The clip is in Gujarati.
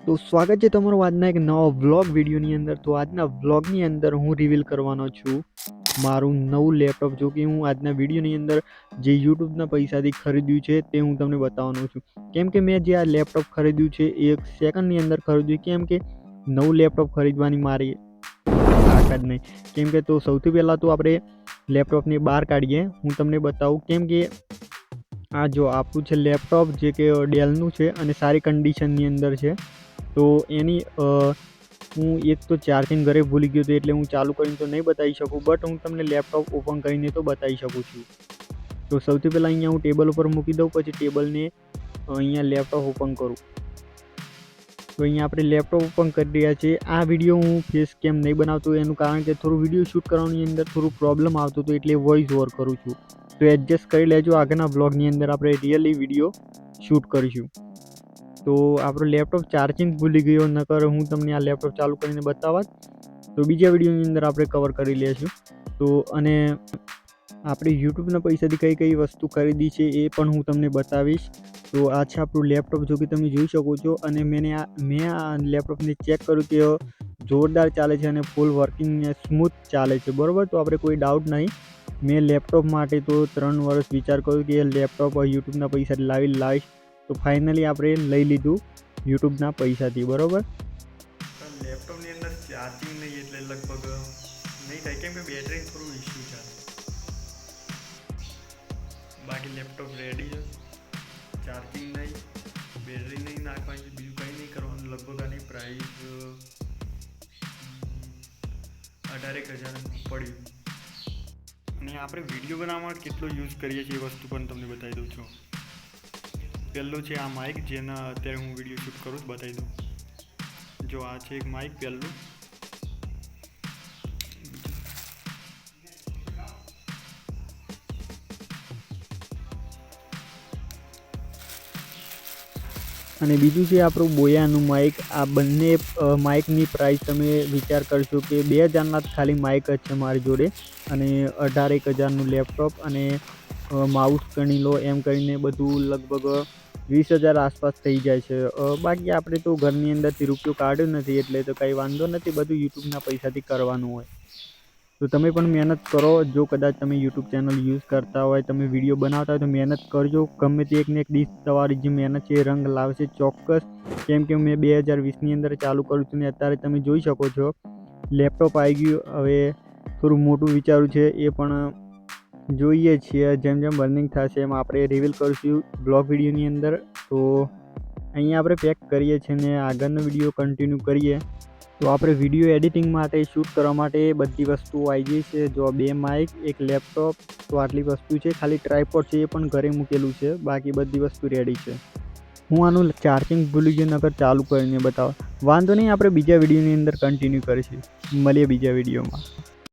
તો સ્વાગત છે તમારું આજના એક નવા વ્લોગ વિડીયોની અંદર। તો આજના વ્લોગની અંદર હું રિવીલ કરવાનો છું મારું નવું લેપટોપ, જો કે હું આજના વિડીયોની અંદર જે યુટ્યુબના પૈસાથી ખરીદ્યું છે તે હું તમને બતાવવાનો છું। કેમ કે મેં જે આ લેપટોપ ખરીદ્યું છે એ 1 સેકન્ડની અંદર ખરીદ્યું, કેમ કે નવું લેપટોપ ખરીદવાની મારી તાકાત નહીં। કેમ કે તો સૌથી પહેલાં તો આપણે લેપટોપને બહાર કાઢીએ, હું તમને બતાવું। કેમ કે આ જો આપણું છે લેપટોપ, જે કે ડેલનું છે અને સારી કન્ડિશનની અંદર છે। તો એની હું એક તો ચાર્જિંગ ઘરે ભૂલી ગયો હતો, એટલે હું ચાલુ કરીને તો નહીં બતાવી શકું, બટ હું તમને લેપટોપ ઓપન કરીને તો બતાવી શકું છું। તો સૌથી પહેલાં અહીંયા હું ટેબલ ઉપર મૂકી દઉં, પછી ટેબલને અહીંયા લેપટોપ ઓપન કરું। તો અહીંયા આપણે લેપટોપ ઓપન કરી રહ્યા છીએ। આ વિડીયો હું ફેસ કેમ નહીં બનાવતો, એનું કારણ કે થોડું વિડીયો શૂટ કરવાની અંદર થોડું પ્રોબ્લેમ આવતો હતો, એટલે વોઇસ ઓવર કરું છું। તો એડજસ્ટ કરી લેજો, આગળના બ્લોગની અંદર આપણે રિયલી વિડીયો શૂટ કરીશું। તો આપણો લેપટોપ ચાર્જિંગ ભૂલી ગયો, નકર હું તમને આ લેપટોપ ચાલુ કરીને બતાવત, તો બીજા વિડીયોની અંદર આપણે કવર કરી લઈશું। તો અને આપણે યુટ્યુબના પૈસાથી કઈ કઈ વસ્તુ ખરીદી છે એ પણ હું તમને બતાવીશ। તો આ છે આપણું લેપટોપ, જો કે તમે જોઈ શકો છો। અને મેં આ લેપટોપને ચેક કર્યું કે જોરદાર ચાલે છે અને ફૂલ વર્કિંગ ને સ્મૂથ ચાલે છે, બરાબર। તો આપણે કોઈ ડાઉટ નહીં। મેં લેપટોપ માટે તો 3 વર્ષ વિચાર કર્યો કે લેપટોપ યુટ્યુબના પૈસાથી લાવીશ, તો ફાઇનલી આપણે લઈ લીધું યુટ્યુબના પૈસાથી, બરાબર। લેપટોપની અંદર ચાર્જિંગ નહીં એટલે લગભગ નહીં થાય, કેમ કે બેટરી થોડું ઇસ્યુ ચાલે। બાકી લેપટોપ રેડી છે, ચાર્જિંગ નહીં, બેટરી નહીં નાખવાની, બીજું કંઈ નહીં કરવાનું। લગભગ આની પ્રાઇસ 18,000 પડ્યું। અને આપણે વિડીયો બનાવવા માટે કેટલો યુઝ કરીએ છીએ એ વસ્તુ પણ તમને બતાવી દઉં છું। પહેલું છે આ માઇક, જેના અત્યારે હું વિડીયો શૂટ કરું છું, બતાવી દઉં। જો આ છે એક માઇક પહેલું, અને બીજું છે આપણું બોયાનું માઇક। આ બંને માઇકની પ્રાઇસ તમે વિચાર કરશો કે 2,000ના ખાલી માઇક જ છે મારી જોડે, અને 18,000નું લેપટોપ અને માઉસ ગણી લો, એમ કરીને બધું લગભગ 20,000 આસપાસ થઈ જાય છે। બાકી આપણે તો ઘરની અંદરથી રૂપિયો કાઢ્યો નથી, એટલે તો કંઈ વાંધો નથી, બધું યુટ્યુબના પૈસાથી કરવાનું હોય। તો તમે પણ મહેનત કરો, જો કદાચ તમે યુટ્યુબ ચેનલ યુઝ કરતા હોય, તમે વિડીયો બનાવતા હોય તો મહેનત કરજો। ગમે તે એકને એક ડીશ તમારી જે મહેનત છે એ રંગ લાવશે ચોક્કસ। કેમ કે મેં 2020ની અંદર ચાલુ કરું છું ને અત્યારે તમે જોઈ શકો છો લેપટોપ આવી ગયું। હવે થોડું મોટું વિચારું છે, એ પણ જોઈએ છીએ, જેમ જેમ બર્નિંગ થશે એમ આપણે રિવીલ કરીશું બ્લોગ વિડીયોની અંદર। તો અહીંયા આપણે પેક કરીએ છીએ ને આગળનો વિડીયો કન્ટિન્યુ કરીએ। તો આપણે વિડીયો એડિટિંગ માટે, શૂટ કરવા માટે બધી વસ્તુઓ આવી ગઈ છે। જો 2 માઇક, 1 લેપટોપ, તો આટલી વસ્તુ છે। ખાલી ટ્રાયપોડ છે એ પણ ઘરે મૂકેલું છે, બાકી બધી વસ્તુ રેડી છે। હું આનું ચાર્જિંગ ભૂલી ગયો, નકર ચાલુ કરીને બતાવો, વાંધો નહીં, આપણે બીજા વિડીયોની અંદર કન્ટિન્યુ કરીશું। મળીએ બીજા વિડીયોમાં।